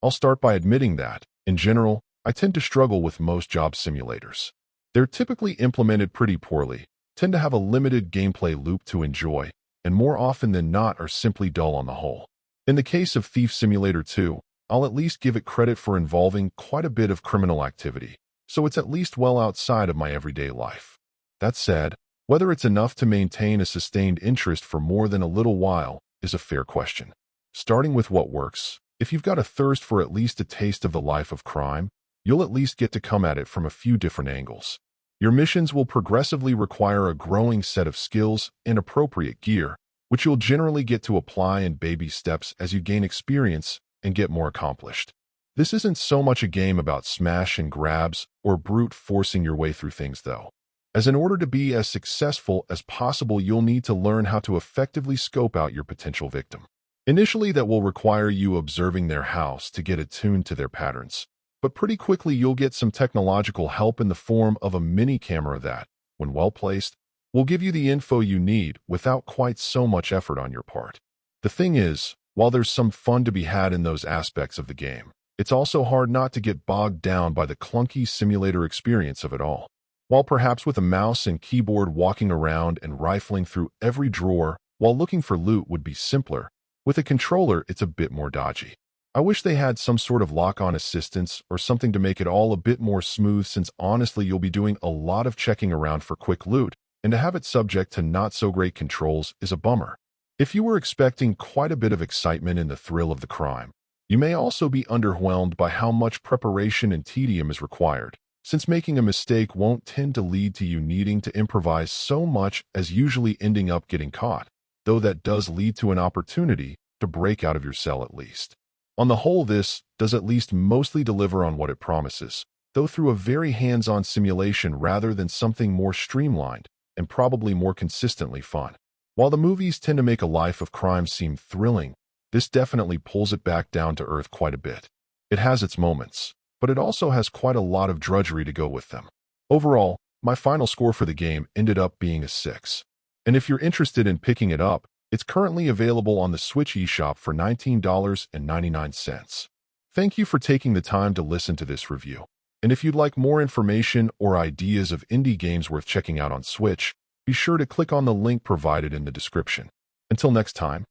I'll start by admitting that, in general, I tend to struggle with most job simulators. They're typically implemented pretty poorly, tend to have a limited gameplay loop to enjoy, and more often than not are simply dull on the whole. In the case of Thief Simulator 2, I'll at least give it credit for involving quite a bit of criminal activity, so it's at least well outside of my everyday life. That said, whether it's enough to maintain a sustained interest for more than a little while is a fair question. Starting with what works, if you've got a thirst for at least a taste of the life of crime, you'll at least get to come at it from a few different angles. Your missions will progressively require a growing set of skills and appropriate gear, which you'll generally get to apply in baby steps as you gain experience and get more accomplished. This isn't so much a game about smash and grabs or brute forcing your way through things, though, as in order to be as successful as possible, you'll need to learn how to effectively scope out your potential victim. Initially, that will require you observing their house to get attuned to their patterns, but pretty quickly you'll get some technological help in the form of a mini camera that, when well placed, will give you the info you need without quite so much effort on your part. The thing is, while there's some fun to be had in those aspects of the game, it's also hard not to get bogged down by the clunky simulator experience of it all. While perhaps with a mouse and keyboard walking around and rifling through every drawer while looking for loot would be simpler, with a controller it's a bit more dodgy. I wish they had some sort of lock-on assistance or something to make it all a bit more smooth, since honestly you'll be doing a lot of checking around for quick loot, and to have it subject to not-so-great controls is a bummer. If you were expecting quite a bit of excitement in the thrill of the crime, you may also be underwhelmed by how much preparation and tedium is required, since making a mistake won't tend to lead to you needing to improvise so much as usually ending up getting caught, though that does lead to an opportunity to break out of your cell at least. On the whole, this does at least mostly deliver on what it promises, though through a very hands-on simulation rather than something more streamlined and probably more consistently fun. While the movies tend to make a life of crime seem thrilling, this definitely pulls it back down to earth quite a bit. It has its moments, but it also has quite a lot of drudgery to go with them. Overall, my final score for the game ended up being a 6. And if you're interested in picking it up, it's currently available on the Switch eShop for $19.99. Thank you for taking the time to listen to this review. And if you'd like more information or ideas of indie games worth checking out on Switch, be sure to click on the link provided in the description. Until next time.